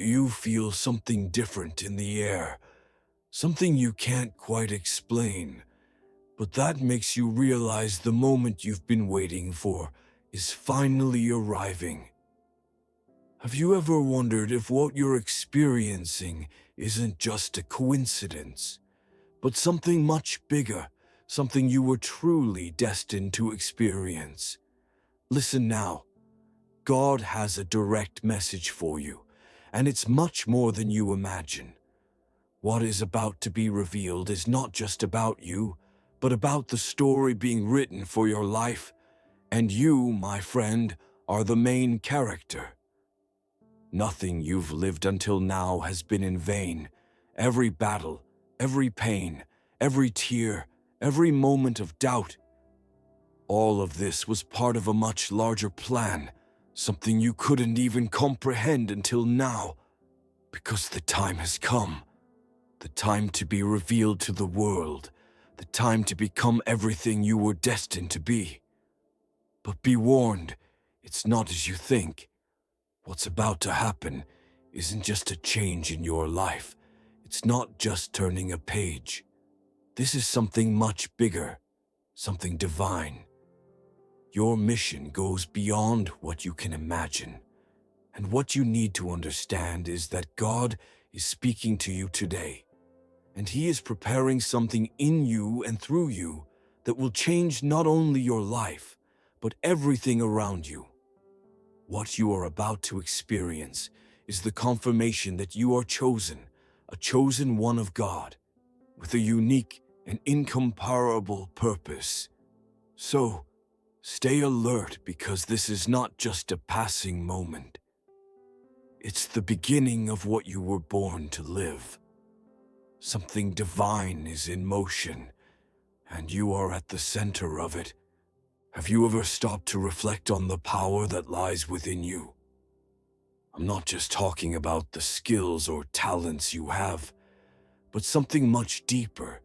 you feel something different in the air, something you can't quite explain, but that makes you realize the moment you've been waiting for is finally arriving. Have you ever wondered if what you're experiencing isn't just a coincidence, but something much bigger, something you were truly destined to experience? Listen now. God has a direct message for you, and it's much more than you imagine. What is about to be revealed is not just about you, but about the story being written for your life, and you, my friend, are the main character. Nothing you've lived until now has been in vain. Every battle, every pain, every tear, every moment of doubt, all of this was part of a much larger plan, something you couldn't even comprehend until now, because the time has come. The time to be revealed to the world, the time to become everything you were destined to be. But be warned, it's not as you think. What's about to happen isn't just a change in your life. It's not just turning a page. This is something much bigger, something divine. Your mission goes beyond what you can imagine. And what you need to understand is that God is speaking to you today. And He is preparing something in you and through you that will change not only your life, but everything around you. What you are about to experience is the confirmation that you are chosen, a chosen one of God, with a unique and incomparable purpose. So, stay alert, because this is not just a passing moment. It's the beginning of what you were born to live. Something divine is in motion, and you are at the center of it. Have you ever stopped to reflect on the power that lies within you? I'm not just talking about the skills or talents you have, but something much deeper,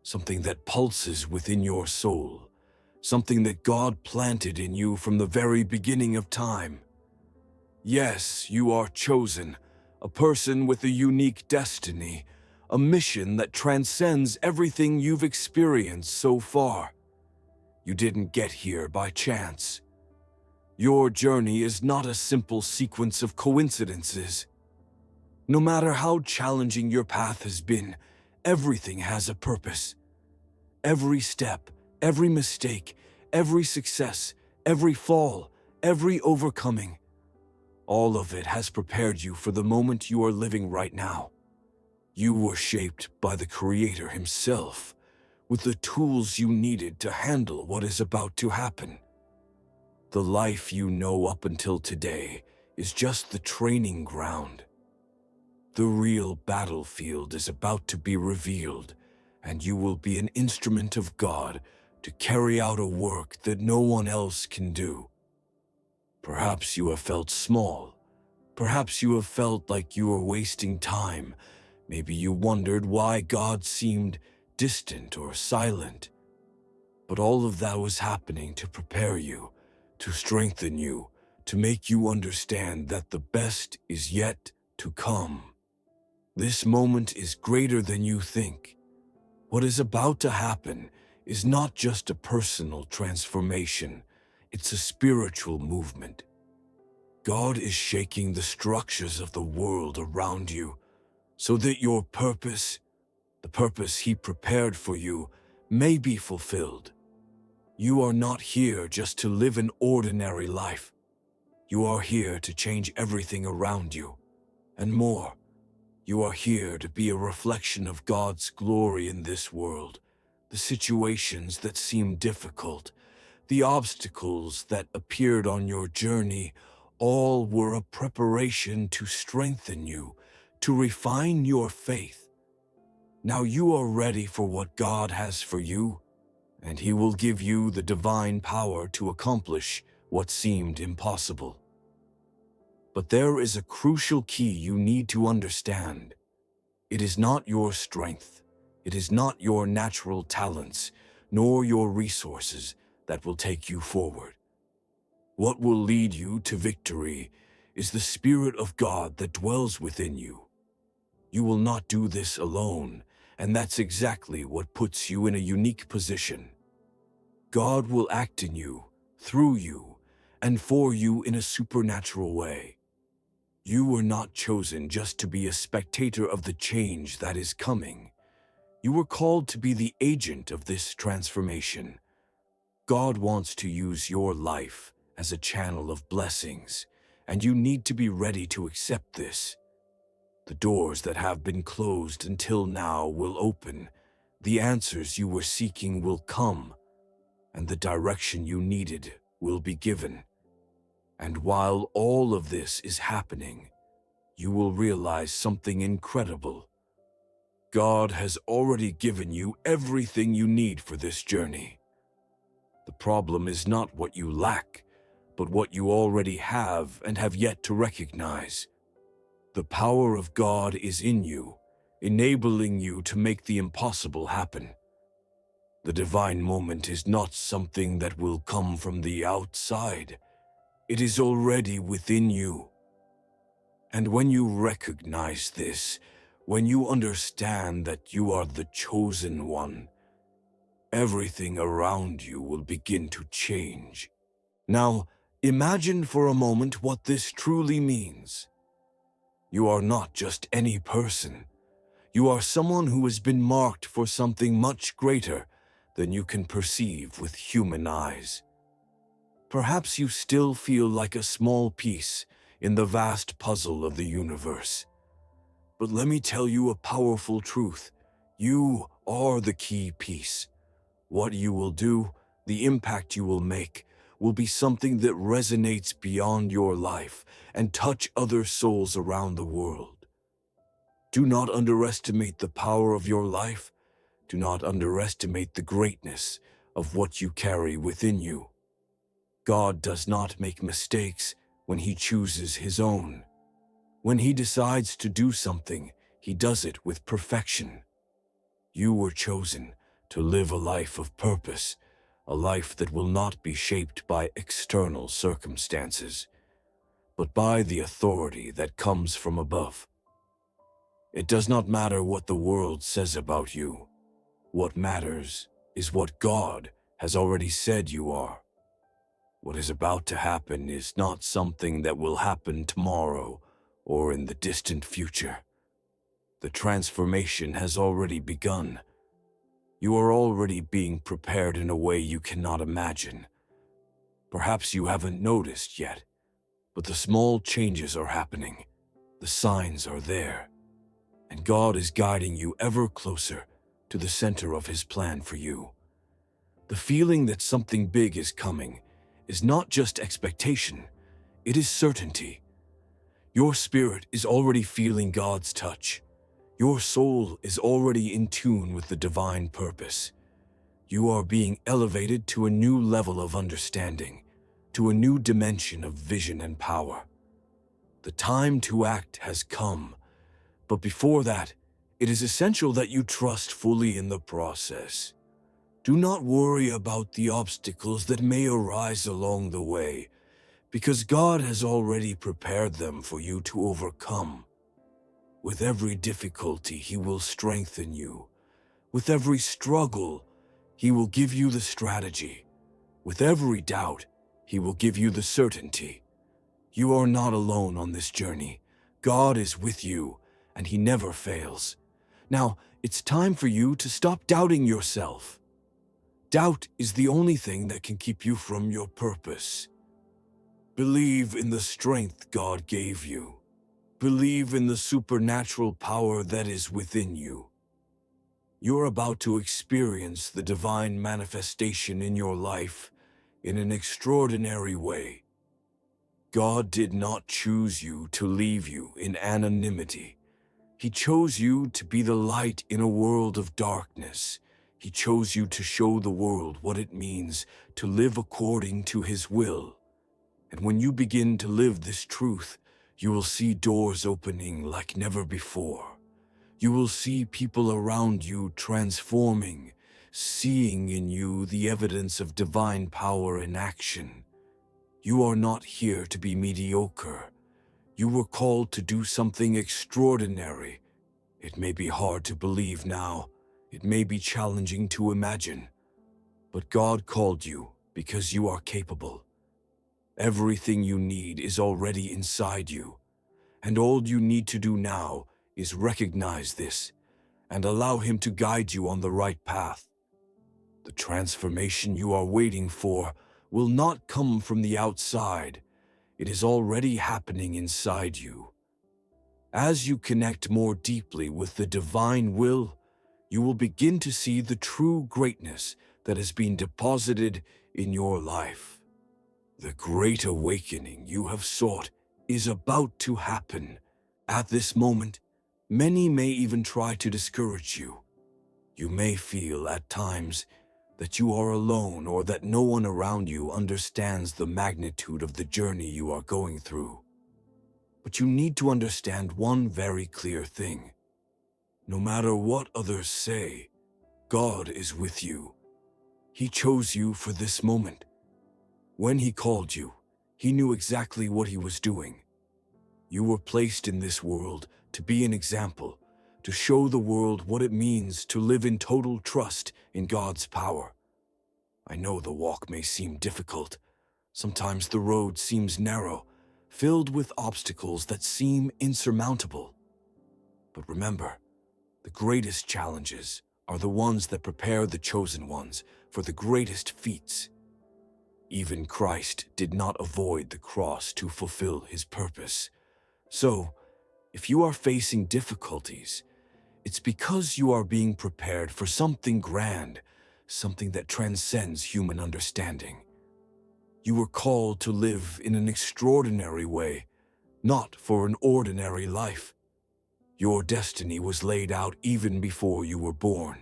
something that pulses within your soul, something that God planted in you from the very beginning of time. Yes, you are chosen, a person with a unique destiny, a mission that transcends everything you've experienced so far. You didn't get here by chance. Your journey is not a simple sequence of coincidences. No matter how challenging your path has been, everything has a purpose. Every step, every mistake, every success, every fall, every overcoming, all of it has prepared you for the moment you are living right now. You were shaped by the Creator Himself, with the tools you needed to handle what is about to happen. The life you know up until today is just the training ground. The real battlefield is about to be revealed, and you will be an instrument of God to carry out a work that no one else can do. Perhaps you have felt small. Perhaps you have felt like you were wasting time. Maybe you wondered why God seemed distant or silent. But all of that was happening to prepare you, to strengthen you, to make you understand that the best is yet to come. This moment is greater than you think. What is about to happen is not just a personal transformation, it's a spiritual movement. God is shaking the structures of the world around you so that your purpose, the purpose He prepared for you, may be fulfilled. You are not here just to live an ordinary life. You are here to change everything around you. And more, you are here to be a reflection of God's glory in this world. The situations that seem difficult, the obstacles that appeared on your journey, all were a preparation to strengthen you, to refine your faith. Now you are ready for what God has for you, and He will give you the divine power to accomplish what seemed impossible. But there is a crucial key you need to understand. It is not your strength, it is not your natural talents, nor your resources that will take you forward. What will lead you to victory is the Spirit of God that dwells within you. You will not do this alone, and that's exactly what puts you in a unique position. God will act in you, through you, and for you in a supernatural way. You were not chosen just to be a spectator of the change that is coming. You were called to be the agent of this transformation. God wants to use your life as a channel of blessings, and you need to be ready to accept this. The doors that have been closed until now will open, the answers you were seeking will come, and the direction you needed will be given. And while all of this is happening, you will realize something incredible. God has already given you everything you need for this journey. The problem is not what you lack, but what you already have and have yet to recognize. The power of God is in you, enabling you to make the impossible happen. The divine moment is not something that will come from the outside. It is already within you. And when you recognize this, when you understand that you are the chosen one, everything around you will begin to change. Now, imagine for a moment what this truly means. You are not just any person. You are someone who has been marked for something much greater than you can perceive with human eyes. Perhaps you still feel like a small piece in the vast puzzle of the universe. But let me tell you a powerful truth. You are the key piece. What you will do, the impact you will make, will be something that resonates beyond your life and touch other souls around the world. Do not underestimate the power of your life. Do not underestimate the greatness of what you carry within you. God does not make mistakes when He chooses His own. When He decides to do something, He does it with perfection. You were chosen to live a life of purpose, a life that will not be shaped by external circumstances, but by the authority that comes from above. It does not matter what the world says about you. What matters is what God has already said you are. What is about to happen is not something that will happen tomorrow or in the distant future. The transformation has already begun. You are already being prepared in a way you cannot imagine. Perhaps you haven't noticed yet, but the small changes are happening. The signs are there, and God is guiding you ever closer to the center of His plan for you. The feeling that something big is coming is not just expectation, it is certainty. Your spirit is already feeling God's touch. Your soul is already in tune with the divine purpose. You are being elevated to a new level of understanding, to a new dimension of vision and power. The time to act has come, but before that, it is essential that you trust fully in the process. Do not worry about the obstacles that may arise along the way, because God has already prepared them for you to overcome. With every difficulty, He will strengthen you. With every struggle, He will give you the strategy. With every doubt, He will give you the certainty. You are not alone on this journey. God is with you, and He never fails. Now, it's time for you to stop doubting yourself. Doubt is the only thing that can keep you from your purpose. Believe in the strength God gave you. Believe in the supernatural power that is within you. You're about to experience the divine manifestation in your life in an extraordinary way. God did not choose you to leave you in anonymity. He chose you to be the light in a world of darkness. He chose you to show the world what it means to live according to His will. And when you begin to live this truth, you will see doors opening like never before. You will see people around you transforming, seeing in you the evidence of divine power in action. You are not here to be mediocre. You were called to do something extraordinary. It may be hard to believe now. It may be challenging to imagine. But God called you because you are capable. Everything you need is already inside you. And all you need to do now is recognize this and allow Him to guide you on the right path. The transformation you are waiting for will not come from the outside. It is already happening inside you. As you connect more deeply with the divine will, you will begin to see the true greatness that has been deposited in your life. The great awakening you have sought is about to happen. At this moment, many may even try to discourage you. You may feel at times that you are alone or that no one around you understands the magnitude of the journey you are going through. But you need to understand one very clear thing. No matter what others say, God is with you. He chose you for this moment. When He called you, He knew exactly what He was doing. You were placed in this world to be an example, to show the world what it means to live in total trust in God's power. I know the walk may seem difficult. Sometimes the road seems narrow, filled with obstacles that seem insurmountable. But remember, the greatest challenges are the ones that prepare the chosen ones for the greatest feats. Even Christ did not avoid the cross to fulfill His purpose. So, if you are facing difficulties, it's because you are being prepared for something grand, something that transcends human understanding. You were called to live in an extraordinary way, not for an ordinary life. Your destiny was laid out even before you were born.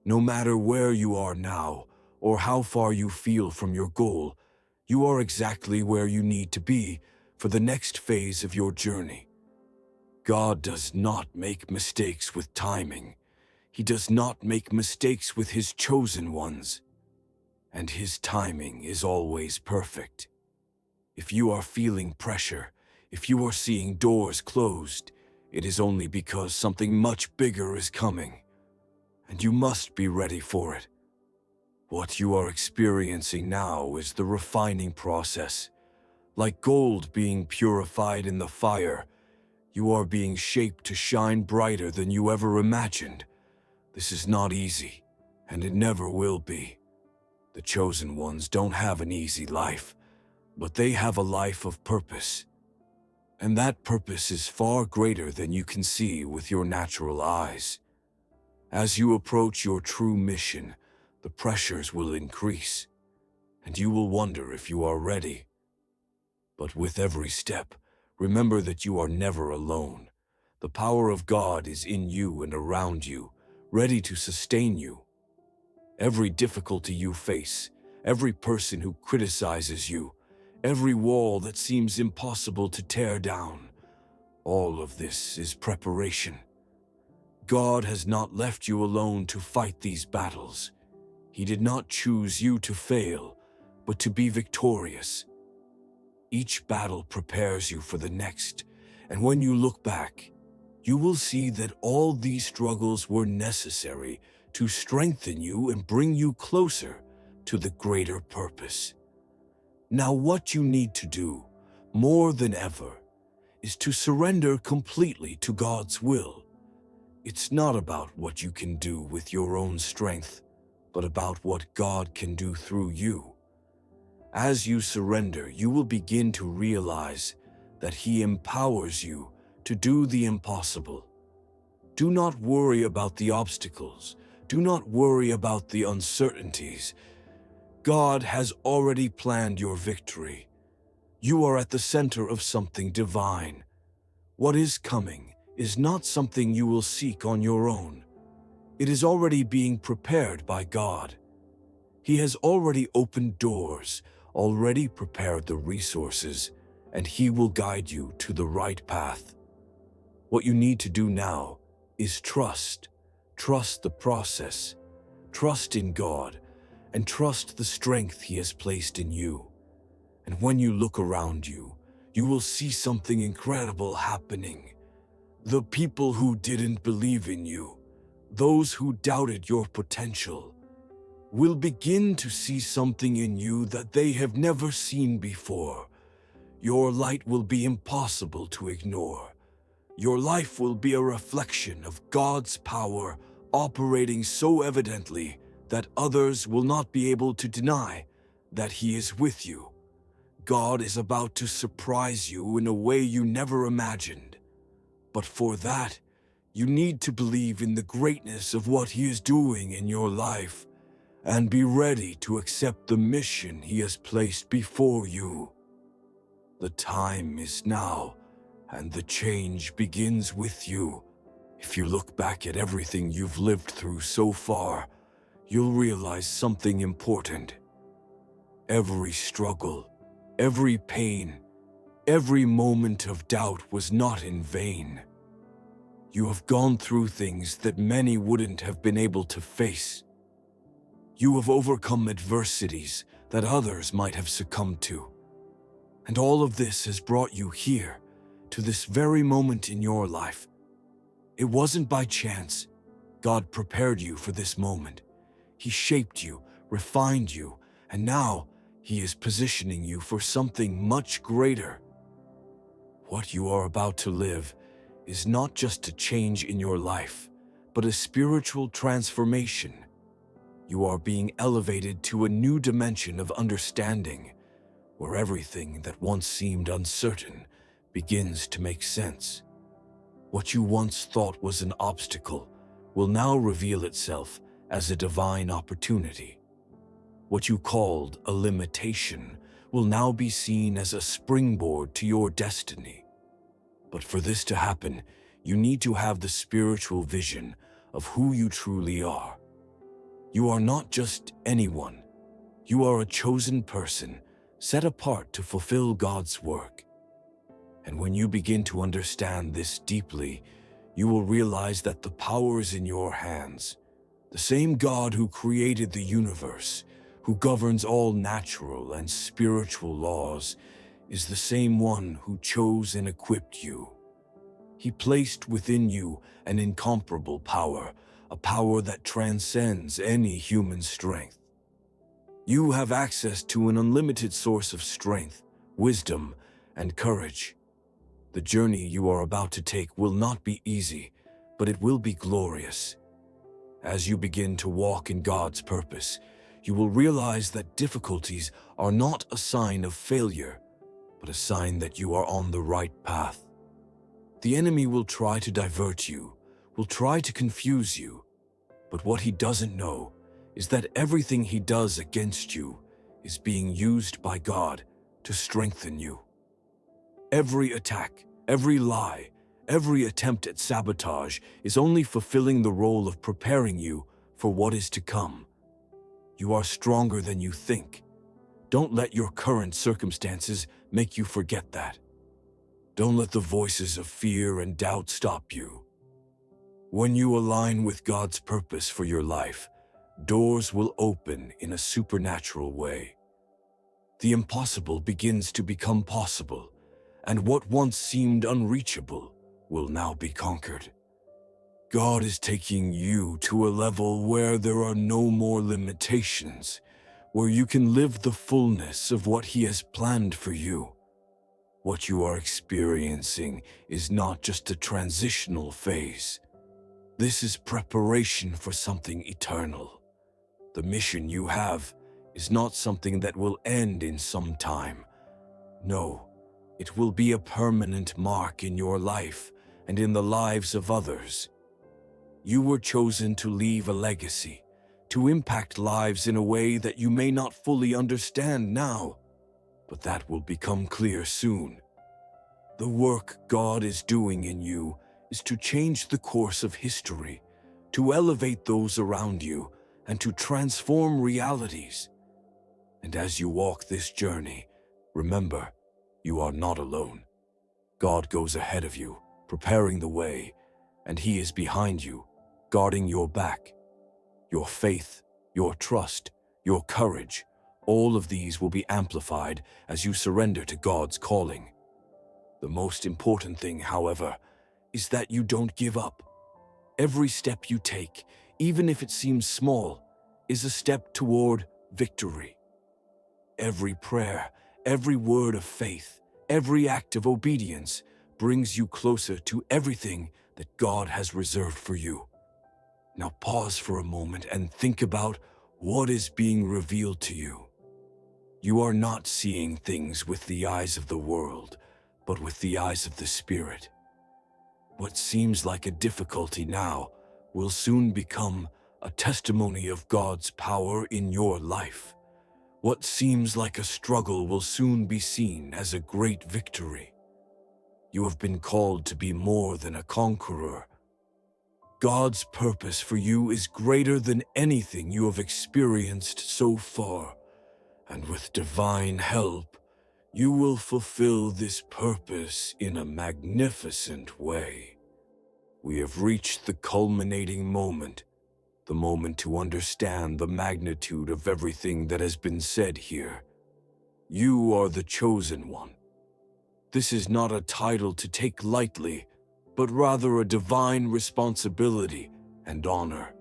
No matter where you are now, or how far you feel from your goal, you are exactly where you need to be for the next phase of your journey. God does not make mistakes with timing. He does not make mistakes with His chosen ones. And His timing is always perfect. If you are feeling pressure, if you are seeing doors closed, it is only because something much bigger is coming, and you must be ready for it. What you are experiencing now is the refining process. Like gold being purified in the fire, you are being shaped to shine brighter than you ever imagined. This is not easy, and it never will be. The chosen ones don't have an easy life, but they have a life of purpose. And that purpose is far greater than you can see with your natural eyes. As you approach your true mission, the pressures will increase, and you will wonder if you are ready. But with every step, remember that you are never alone. The power of God is in you and around you, ready to sustain you. Every difficulty you face, every person who criticizes you, every wall that seems impossible to tear down, all of this is preparation. God has not left you alone to fight these battles. He did not choose you to fail, but to be victorious. Each battle prepares you for the next, and when you look back, you will see that all these struggles were necessary to strengthen you and bring you closer to the greater purpose. Now, what you need to do, more than ever, is to surrender completely to God's will. It's not about what you can do with your own strength, but about what God can do through you. As you surrender, you will begin to realize that He empowers you to do the impossible. Do not worry about the obstacles. Do not worry about the uncertainties. God has already planned your victory. You are at the center of something divine. What is coming is not something you will seek on your own. It is already being prepared by God. He has already opened doors, already prepared the resources, and He will guide you to the right path. What you need to do now is trust. Trust the process. Trust in God, and trust the strength He has placed in you. And when you look around you, you will see something incredible happening. The people who didn't believe in you, those who doubted your potential, will begin to see something in you that they have never seen before. Your light will be impossible to ignore. Your life will be a reflection of God's power operating so evidently that others will not be able to deny that He is with you. God is about to surprise you in a way you never imagined. But for that, you need to believe in the greatness of what He is doing in your life and be ready to accept the mission He has placed before you. The time is now, and the change begins with you. If you look back at everything you've lived through so far, you'll realize something important. Every struggle, every pain, every moment of doubt was not in vain. You have gone through things that many wouldn't have been able to face. You have overcome adversities that others might have succumbed to. And all of this has brought you here, to this very moment in your life. It wasn't by chance. God prepared you for this moment. He shaped you, refined you, and now He is positioning you for something much greater. What you are about to live is not just a change in your life, but a spiritual transformation. You are being elevated to a new dimension of understanding, where everything that once seemed uncertain begins to make sense. What you once thought was an obstacle will now reveal itself as a divine opportunity. What you called a limitation will now be seen as a springboard to your destiny. But for this to happen, you need to have the spiritual vision of who you truly are. You are not just anyone. You are a chosen person, set apart to fulfill God's work. And when you begin to understand this deeply, you will realize that the power is in your hands. The same God who created the universe, who governs all natural and spiritual laws, is the same one who chose and equipped you. He placed within you an incomparable power, a power that transcends any human strength. You have access to an unlimited source of strength, wisdom, and courage. The journey you are about to take will not be easy, but it will be glorious. As you begin to walk in God's purpose, you will realize that difficulties are not a sign of failure, but a sign that you are on the right path. The enemy will try to divert you, will try to confuse you, but what he doesn't know is that everything he does against you is being used by God to strengthen you. Every attack, every lie, every attempt at sabotage is only fulfilling the role of preparing you for what is to come. You are stronger than you think. Don't let your current circumstances make you forget that. Don't let the voices of fear and doubt stop you. When you align with God's purpose for your life, doors will open in a supernatural way. The impossible begins to become possible, and what once seemed unreachable will now be conquered. God is taking you to a level where there are no more limitations, where you can live the fullness of what He has planned for you. What you are experiencing is not just a transitional phase. This is preparation for something eternal. The mission you have is not something that will end in some time. No, it will be a permanent mark in your life and in the lives of others. You were chosen to leave a legacy, to impact lives in a way that you may not fully understand now, but that will become clear soon. The work God is doing in you is to change the course of history, to elevate those around you, and to transform realities. And as you walk this journey, remember, you are not alone. God goes ahead of you, preparing the way, and He is behind you, guarding your back. Your faith, your trust, your courage, all of these will be amplified as you surrender to God's calling. The most important thing, however, is that you don't give up. Every step you take, even if it seems small, is a step toward victory. Every prayer, every word of faith, every act of obedience brings you closer to everything that God has reserved for you. Now pause for a moment and think about what is being revealed to you. You are not seeing things with the eyes of the world, but with the eyes of the Spirit. What seems like a difficulty now will soon become a testimony of God's power in your life. What seems like a struggle will soon be seen as a great victory. You have been called to be more than a conqueror. God's purpose for you is greater than anything you have experienced so far, and with divine help, you will fulfill this purpose in a magnificent way. We have reached the culminating moment, the moment to understand the magnitude of everything that has been said here. You are the chosen one. This is not a title to take lightly, but rather a divine responsibility and honor.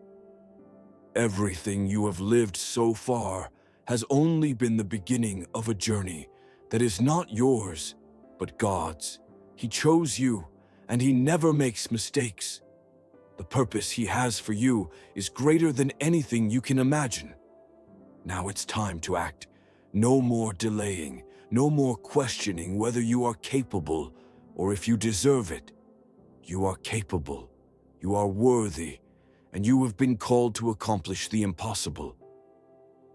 Everything you have lived so far has only been the beginning of a journey that is not yours, but God's. He chose you, and He never makes mistakes. The purpose He has for you is greater than anything you can imagine. Now it's time to act. No more delaying, no more questioning whether you are capable or if you deserve it. You are capable, you are worthy, and you have been called to accomplish the impossible.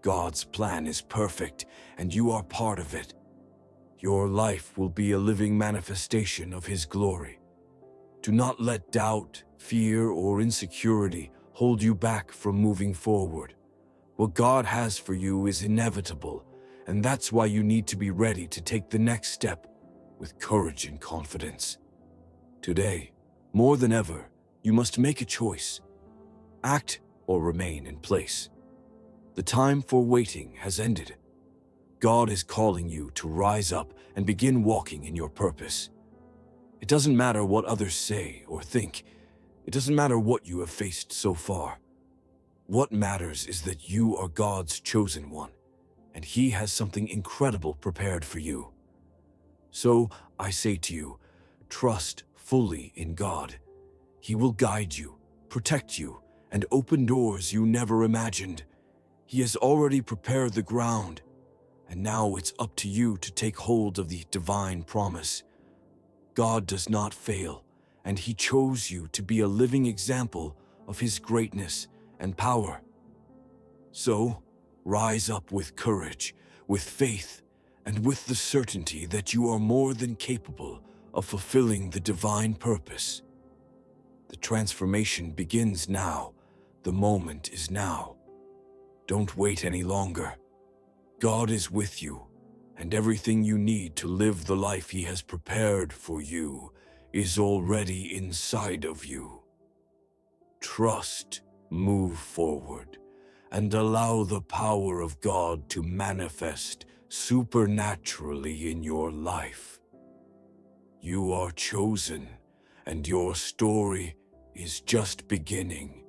God's plan is perfect, and you are part of it. Your life will be a living manifestation of His glory. Do not let doubt, fear, or insecurity hold you back from moving forward. What God has for you is inevitable, and that's why you need to be ready to take the next step with courage and confidence. Today, more than ever, you must make a choice. Act or remain in place. The time for waiting has ended. God is calling you to rise up and begin walking in your purpose. It doesn't matter what others say or think. It doesn't matter what you have faced so far. What matters is that you are God's chosen one, and He has something incredible prepared for you. So I say to you, trust fully in God. He will guide you, protect you, and open doors you never imagined. He has already prepared the ground, and now it's up to you to take hold of the divine promise. God does not fail, and He chose you to be a living example of His greatness and power. So, rise up with courage, with faith, and with the certainty that you are more than capable of fulfilling the divine purpose. The transformation begins now. The moment is now. Don't wait any longer. God is with you, and everything you need to live the life He has prepared for you is already inside of you. Trust, move forward, and allow the power of God to manifest supernaturally in your life. You are chosen, and your story is just beginning.